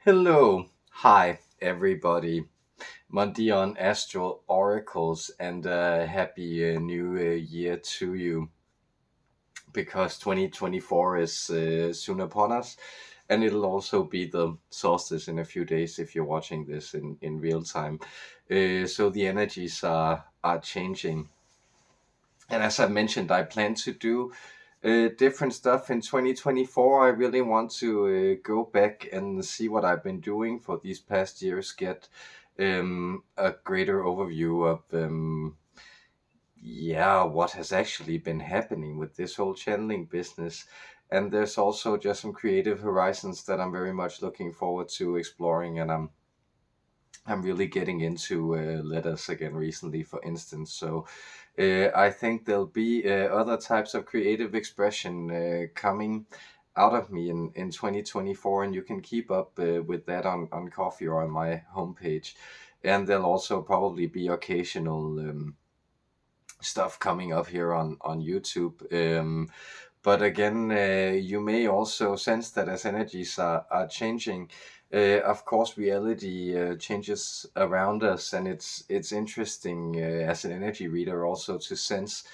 Hello, hi everybody. Monday on Astral Oracles, and happy new year to you, because 2024 is soon upon us, and it'll also be the solstice in a few days if you're watching this in real time. So the energies are changing, and as I mentioned, I plan to do different stuff in 2024. I really want to go back and see what I've been doing for these past years, get a greater overview of what has actually been happening with this whole channeling business. And there's also just some creative horizons that I'm very much looking forward to exploring, and I'm really getting into letters again recently, for instance. So I think there'll be other types of creative expression coming out of me in 2024, and you can keep up with that on Coffee or on my homepage. And there'll also probably be occasional stuff coming up here on YouTube. But again, you may also sense that as energies are changing, of course, reality changes around us, and it's interesting as an energy reader also to sense,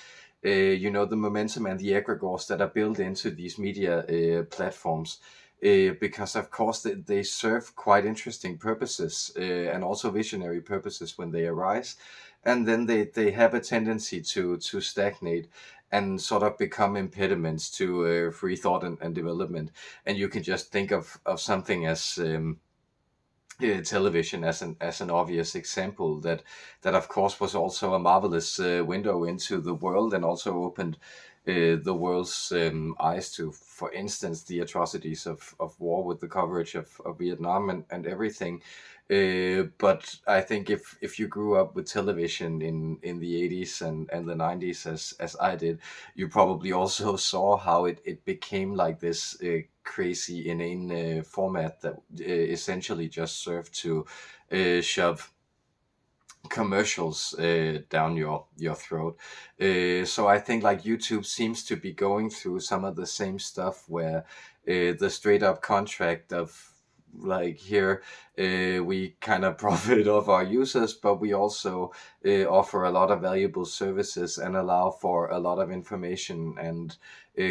the momentum and the egregores that are built into these media platforms. Because of course they serve quite interesting purposes and also visionary purposes when they arise, and then they have a tendency to stagnate and sort of become impediments to free thought and development. And you can just think of something as television as an obvious example, that of course was also a marvelous window into the world, and also opened the world's eyes to, for instance, the atrocities of war, with the coverage of Vietnam and everything. But I think if you grew up with television in the 80s and the 90s, as I did, you probably also saw how it became like this crazy, inane format that essentially just served to shove commercials down your throat. So I think like YouTube seems to be going through some of the same stuff, where the straight up contract of, like, here we kind of profit off our users, but we also offer a lot of valuable services and allow for a lot of information and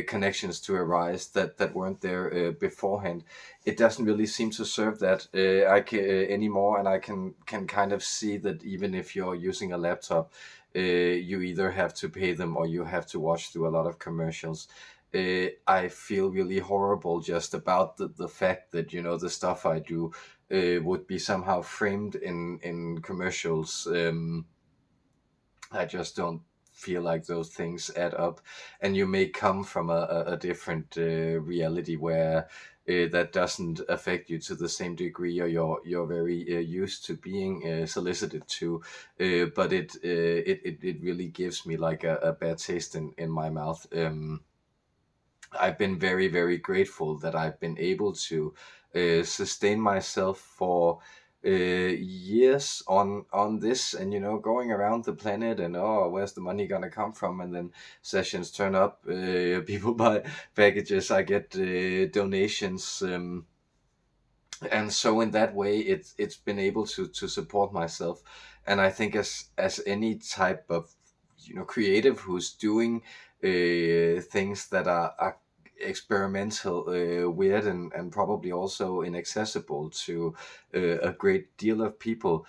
connections to arise that weren't there beforehand. It doesn't really seem to serve that anymore, and I can kind of see that even if you're using a laptop, you either have to pay them or you have to watch through a lot of commercials. I feel really horrible just about the fact that, the stuff I do would be somehow framed in commercials. I just don't feel like those things add up. And you may come from a different reality where that doesn't affect you to the same degree, or you're very used to being solicited to. But it really gives me like a bad taste in my mouth. I've been very, very grateful that I've been able to sustain myself for years on this, and going around the planet, and where's the money gonna come from? And then sessions turn up, people buy packages, I get donations, and so in that way, it's been able to support myself. And I think as any type of creative who's doing things that are experimental, weird, and probably also inaccessible to a great deal of people,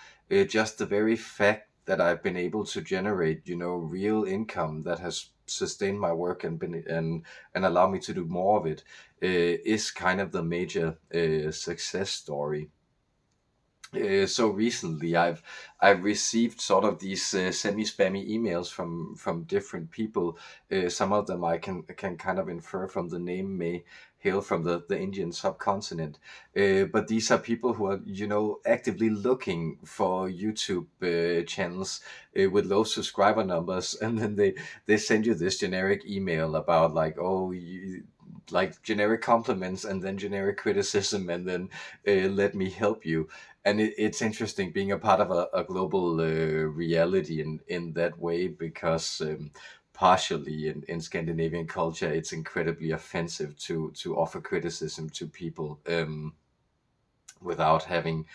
just the very fact that I've been able to generate real income that has sustained my work and been and allow me to do more of it is kind of the major success story. So recently, I've received sort of these semi-spammy emails from different people. Some of them I can kind of infer from the name may hail from the Indian subcontinent. But these are people who are actively looking for YouTube channels with low subscriber numbers, and then they send you this generic email about, like, oh, like generic compliments and then generic criticism, and then let me help you. And it's interesting being a part of a global reality in that way, because partially in Scandinavian culture, it's incredibly offensive to offer criticism to people. without having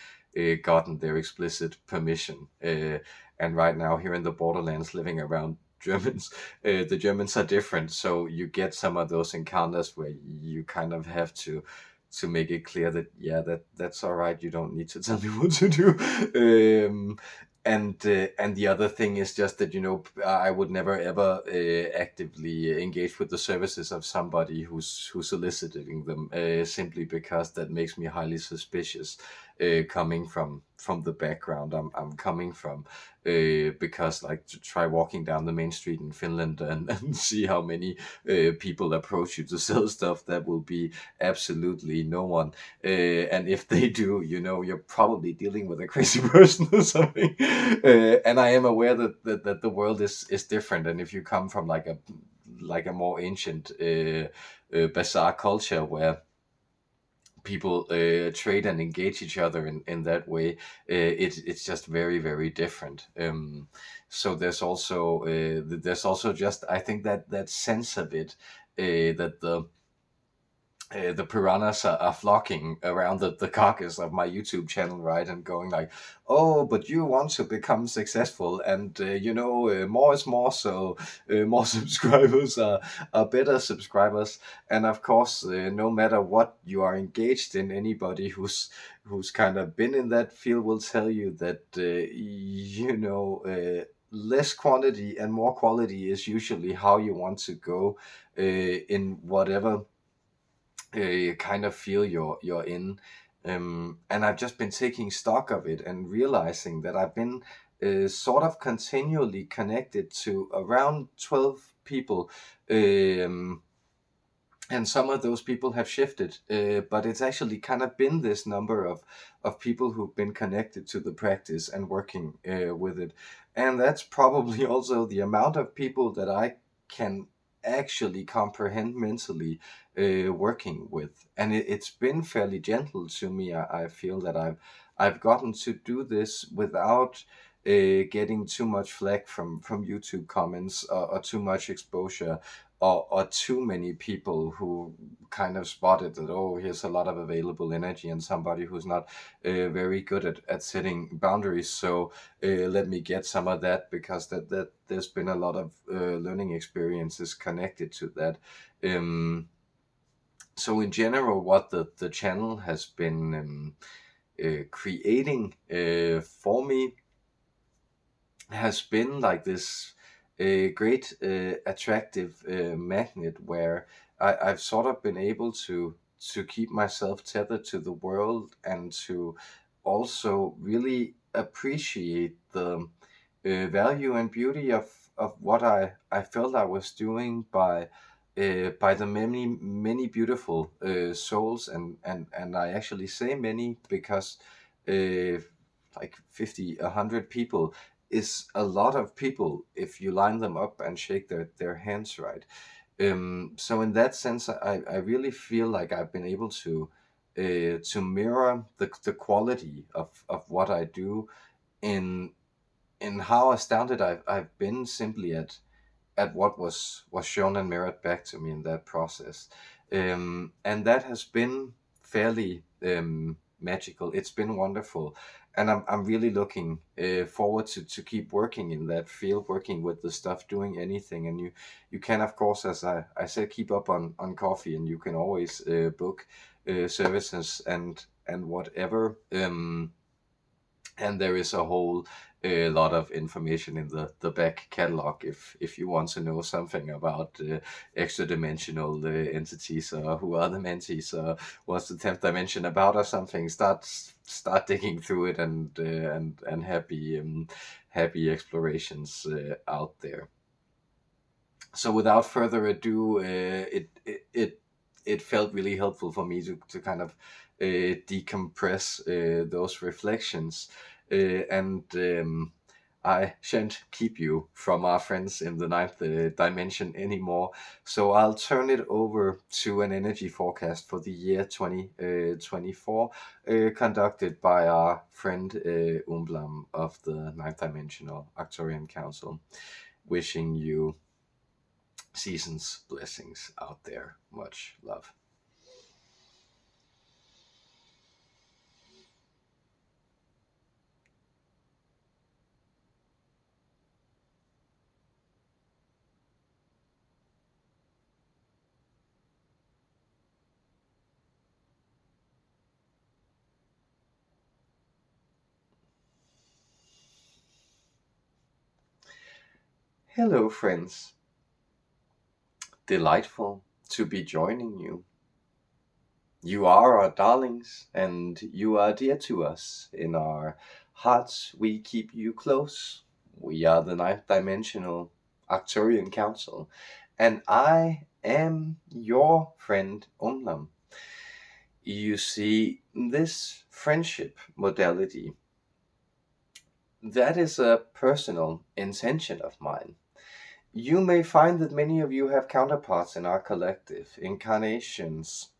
gotten their explicit permission. And right now, here in the borderlands, living around Germans, the Germans are different. So you get some of those encounters where you kind of have to make it clear that, yeah, that's all right. You don't need to tell me what to do. And the other thing is just that, I would never ever actively engage with the services of somebody who's soliciting them, simply because that makes me highly suspicious, coming from the background I'm coming from, because, like, to try walking down the main street in Finland and see how many people approach you to sell stuff. That will be absolutely no one. And if they do, you're probably dealing with a crazy person or something. And I am aware that the world is different. And if you come from like a more ancient bazaar culture where people trade and engage each other in that way, it's just very, very different. So there's also just, I think, that sense of it, that the piranhas are flocking around the carcass of my YouTube channel, right? And going like, oh, but you want to become successful, and more is more, so more subscribers are better subscribers. And of course, no matter what you are engaged in, anybody who's kind of been in that field will tell you that less quantity and more quality is usually how you want to go in whatever kind of feel you're in. And I've just been taking stock of it and realizing that I've been sort of continually connected to around 12 people. um, and some of those people have shifted, but it's actually kind of been this number of people who've been connected to the practice and working with it. And that's probably also the amount of people that I can actually comprehend mentally working with. And it's been fairly gentle to me. I feel that I've gotten to do this without getting too much flack from YouTube comments, or too much exposure, or too many people who kind of spotted that, oh, here's a lot of available energy and somebody who's not very good at setting boundaries. So let me get some of that, because that there's been a lot of learning experiences connected to that. So in general, what the channel has been creating for me has been like this great attractive magnet, where I've sort of been able to keep myself tethered to the world, and to also really appreciate the value and beauty of what I felt I was doing by the many, many beautiful souls. And I actually say many because uh, like 50, 100 people is a lot of people if you line them up and shake their hands right. So in that sense, I really feel like I've been able to mirror the quality of what I do, in how astounded I've been simply at what was shown and mirrored back to me in that process. And that has been fairly magical. It's been wonderful, and I'm really looking forward to keep working in that field, working with the stuff, doing anything. And you can, of course, as I said, keep up on coffee, and you can always book services and whatever. And there is a whole lot of information in the back catalog if you want to know something about extra dimensional entities, or who are the mentees, or what's the 10th dimension about, or something. Start digging through it, and happy explorations out there. So without further ado, it felt really helpful for me to kind of decompress those reflections, and I shan't keep you from our friends in the ninth dimension anymore. So I'll turn it over to an energy forecast for the year 2024, conducted by our friend Umblam of the ninth dimensional Arcturian Council. Wishing you seasons blessings out there. Much love. Hello, friends. Delightful to be joining you. You are our darlings, and you are dear to us. In our hearts, we keep you close. We are the ninth dimensional Arcturian Council, and I am your friend Umlam. You see, this friendship modality, that is a personal intention of mine. You may find that many of you have counterparts in our collective, incarnations,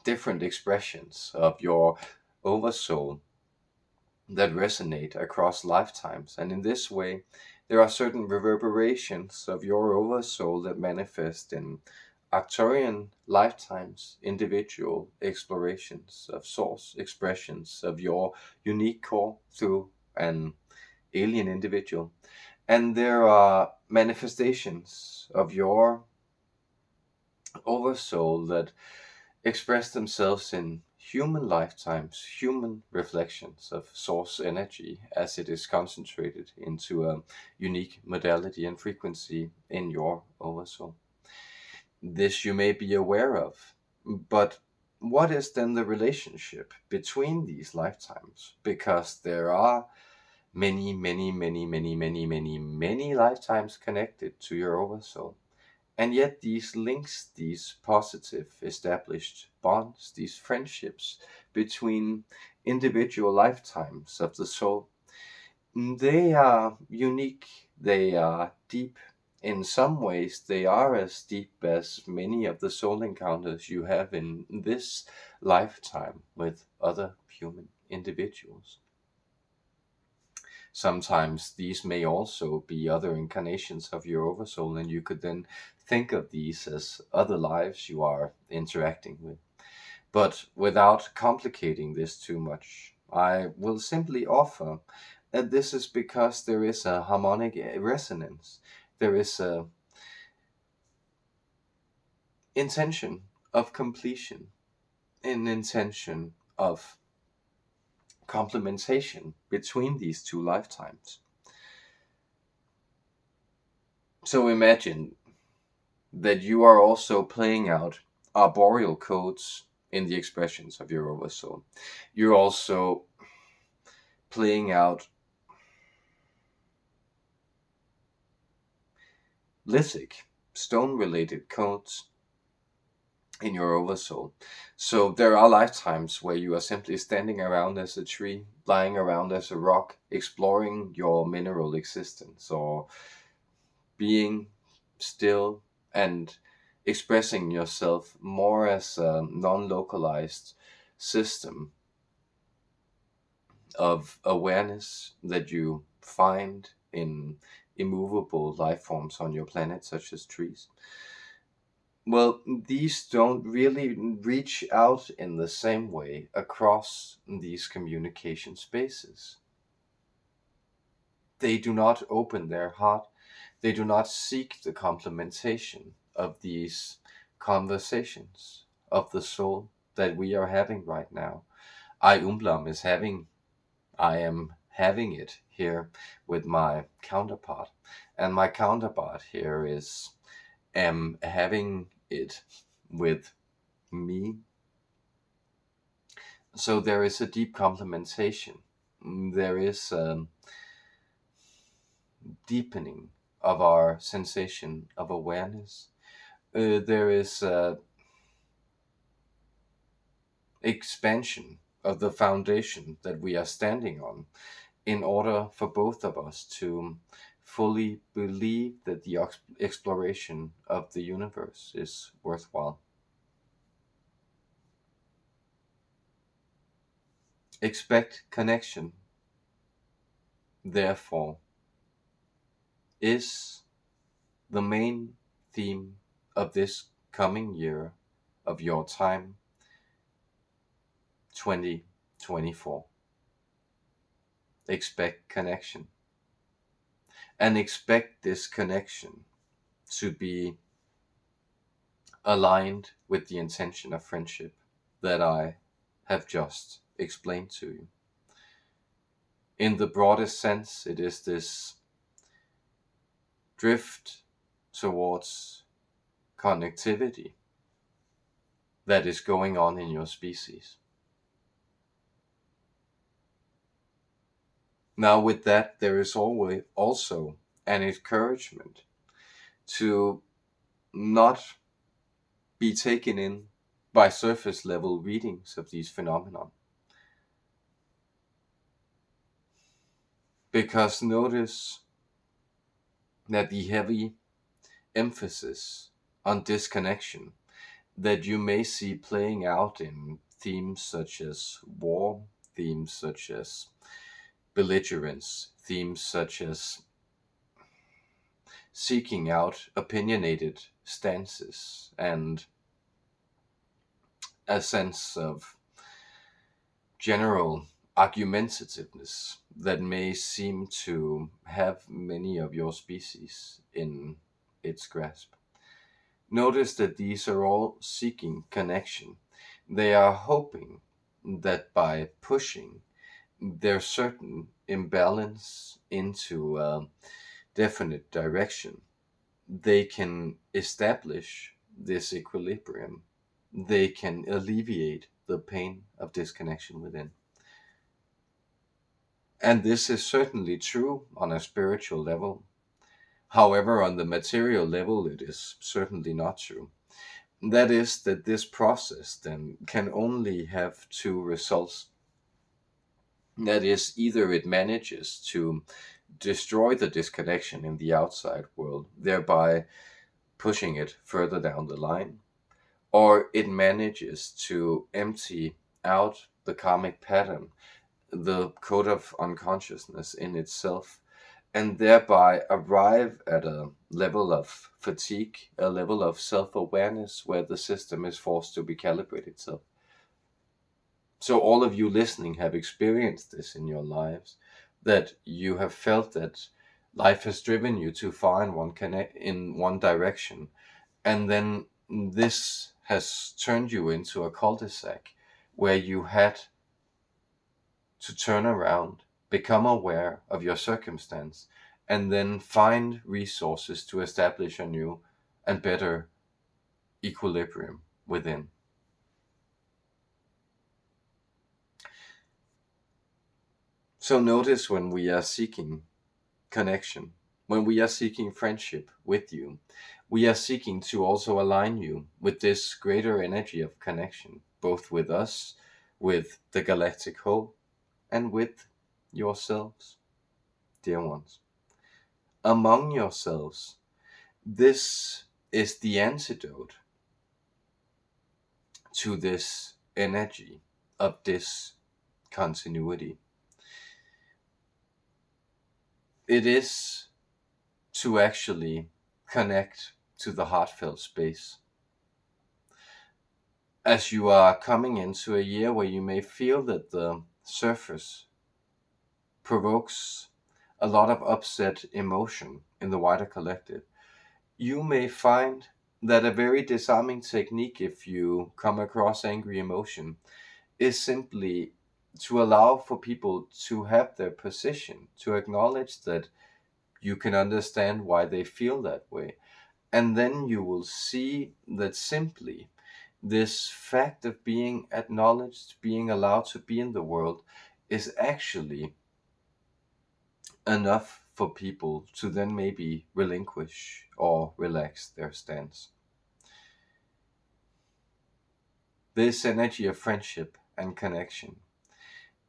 different expressions of your oversoul that resonate across lifetimes. And in this way, there are certain reverberations of your oversoul that manifest in Arcturian lifetimes, individual explorations of source expressions of your unique core through an alien individual. And there are manifestations of your oversoul that express themselves in human lifetimes, human reflections of source energy as it is concentrated into a unique modality and frequency in your oversoul. This you may be aware of, but what is then the relationship between these lifetimes? Because there are many lifetimes connected to your oversoul. And yet these links, these positive established bonds, these friendships between individual lifetimes of the soul, they are unique, they are deep. In some ways, they are as deep as many of the soul encounters you have in this lifetime with other human individuals. Sometimes these may also be other incarnations of your oversoul, and you could then think of these as other lives you are interacting with. But without complicating this too much, I will simply offer that this is because there is a harmonic resonance. There is a intention of completion, an intention of complementation between these two lifetimes. So imagine that you are also playing out arboreal codes in the expressions of your oversoul. You're also playing out lithic, stone-related codes in your oversoul. So there are lifetimes where you are simply standing around as a tree, lying around as a rock, exploring your mineral existence, or being still and expressing yourself more as a non-localized system of awareness that you find in immovable life forms on your planet, such as trees. Well, these don't really reach out in the same way across these communication spaces. They do not open their heart. They do not seek the complementation of these conversations of the soul that we are having right now. I am having it here with my counterpart. And my counterpart here am having it with me. So there is a deep complementation. There is a deepening of our sensation of awareness. There is a expansion of the foundation that we are standing on in order for both of us to fully believe that the exploration of the universe is worthwhile. Expect connection, therefore, is the main theme of this coming year of your time 2024. Expect connection. And expect this connection to be aligned with the intention of friendship that I have just explained to you. In the broadest sense, it is this drift towards connectivity that is going on in your species. Now with that, there is always also an encouragement to not be taken in by surface level readings of these phenomena. Because notice that the heavy emphasis on disconnection that you may see playing out in themes such as war, themes such as belligerence, themes such as seeking out opinionated stances and a sense of general argumentativeness that may seem to have many of your species in its grasp. Notice that these are all seeking connection. They are hoping that by pushing their certain imbalance into a definite direction, they can establish this equilibrium. They can alleviate the pain of disconnection within. And this is certainly true on a spiritual level. However, on the material level, it is certainly not true. That is, that this process then can only have two results. That is, either it manages to destroy the disconnection in the outside world, thereby pushing it further down the line, or it manages to empty out the karmic pattern, the code of unconsciousness in itself, and thereby arrive at a level of fatigue, a level of self-awareness where the system is forced to recalibrate itself. So all of you listening have experienced this in your lives, that you have felt that life has driven you too far in one direction, and then this has turned you into a cul-de-sac where you had to turn around, become aware of your circumstance, and then find resources to establish a new and better equilibrium within. So notice when we are seeking connection, when we are seeking friendship with you, we are seeking to also align you with this greater energy of connection, both with us, with the galactic whole, and with yourselves, dear ones. Among yourselves, this is the antidote to this energy of discontinuity. It is to actually connect to the heartfelt space. As you are coming into a year where you may feel that the surface provokes a lot of upset emotion in the wider collective, you may find that a very disarming technique, if you come across angry emotion, is simply to allow for people to have their position, to acknowledge that you can understand why they feel that way. And then you will see that simply this fact of being acknowledged, being allowed to be in the world, is actually enough for people to then maybe relinquish or relax their stance. This energy of friendship and connection,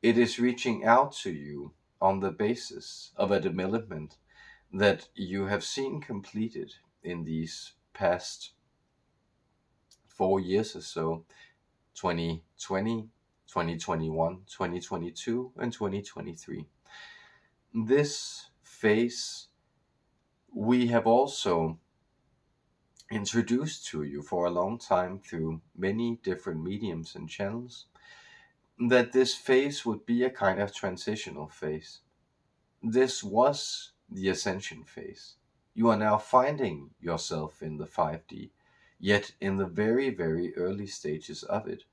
it is reaching out to you on the basis of a development that you have seen completed in these past 4 years or so, 2020, 2021, 2022, and 2023. This phase we have also introduced to you for a long time through many different mediums and channels, that this phase would be a kind of transitional phase. This was the ascension phase. You are now finding yourself in the 5D, yet in the very, very early stages of it.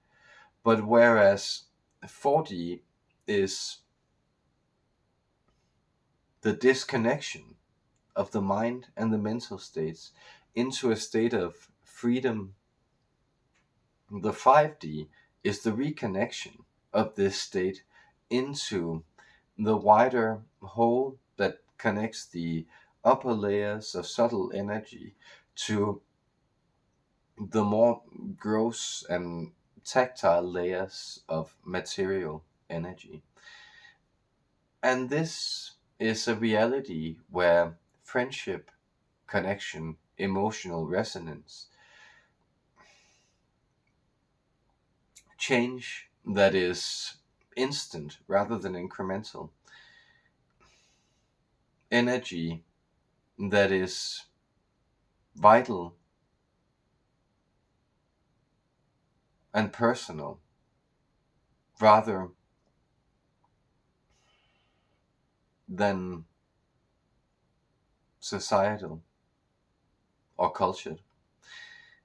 But whereas 4D is the disconnection of the mind and the mental states into a state of freedom. The 5D is the reconnection of this state into the wider whole that connects the upper layers of subtle energy to the more gross and tactile layers of material energy. And this is a reality where friendship, connection, emotional resonance, change that is instant rather than incremental, energy that is vital and personal rather than societal or cultured.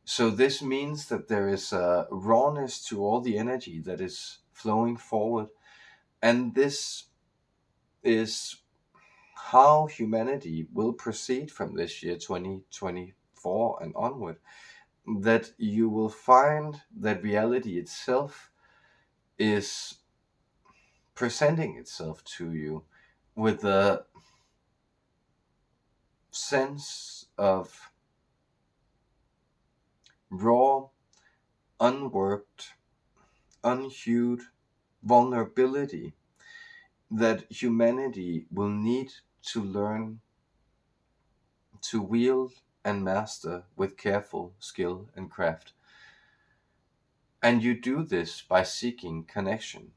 So this means that there is a rawness to all the energy that is flowing forward, and this is how humanity will proceed from this year 2024 and onward. That you will find that reality itself is presenting itself to you with a sense of raw, unworked, unhued vulnerability that humanity will need to learn to wield and master with careful skill and craft. And you do this by seeking connection.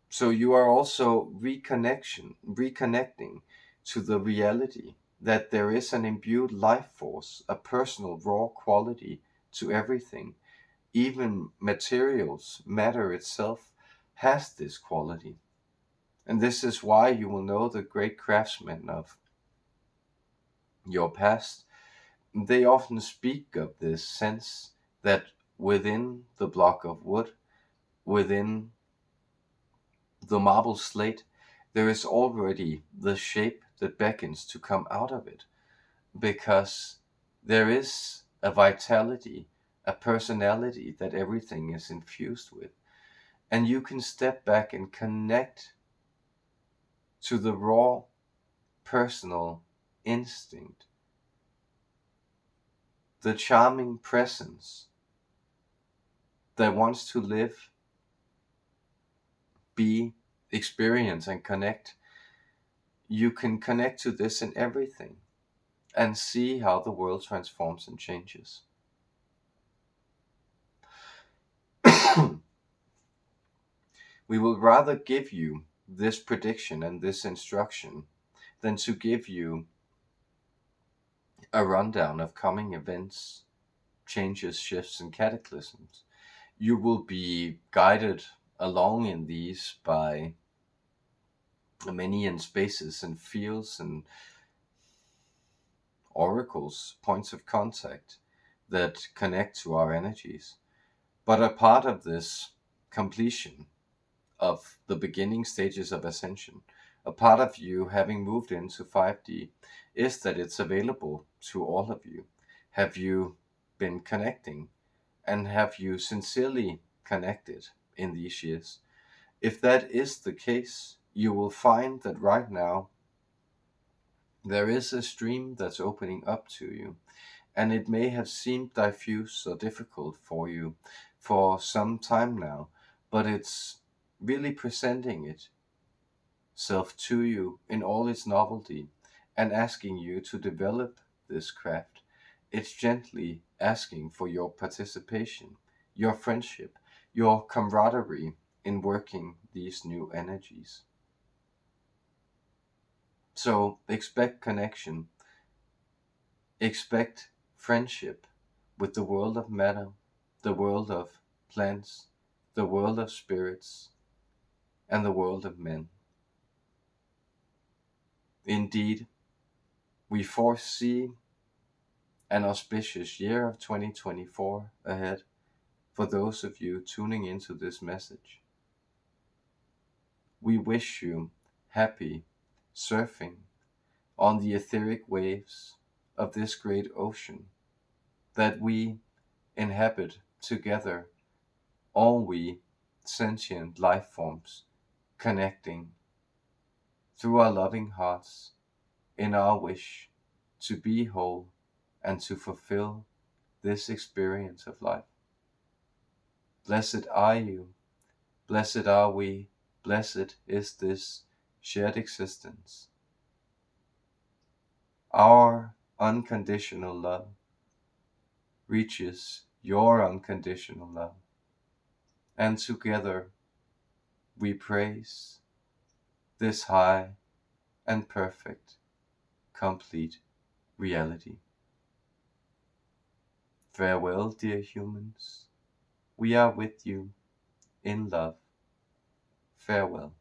So you are also reconnecting to the reality that there is an imbued life force, a personal raw quality to everything. Even materials, matter itself, has this quality. And this is why you will know the great craftsmen of your past. They often speak of this sense that within the block of wood, within the marble slate, there is already the shape that beckons to come out of it, because there is a vitality, a personality that everything is infused with. And you can step back and connect to the raw personal instinct, the charming presence that wants to live, be, experience, and connect. You can connect to this in everything and see how the world transforms and changes. We will rather give you this prediction and this instruction than to give you a rundown of coming events, changes, shifts, and cataclysms. You will be guided along in these by many in spaces and fields and oracles, points of contact that connect to our energies. But a part of this completion of the beginning stages of ascension, a part of you having moved into 5D, is that it's available to all of you. Have you been connecting, and have you sincerely connected in these years? If that is the case, you will find that right now there is a stream that's opening up to you, and it may have seemed diffuse or difficult for you for some time now, but it's really presenting itself to you in all its novelty and asking you to develop this craft. It's gently asking for your participation, your friendship, your camaraderie in working these new energies. So expect connection, expect friendship with the world of matter, the world of plants, the world of spirits, and the world of men. Indeed, we foresee an auspicious year of 2024 ahead for those of you tuning into this message. We wish you happy surfing on the etheric waves of this great ocean that we inhabit together, all we sentient life forms connecting through our loving hearts in our wish to be whole and to fulfill this experience of life. Blessed are you, blessed are we, blessed is this shared existence. Our unconditional love reaches your unconditional love, and together we praise this high and perfect, complete reality. Farewell, dear humans. We are with you in love. Farewell.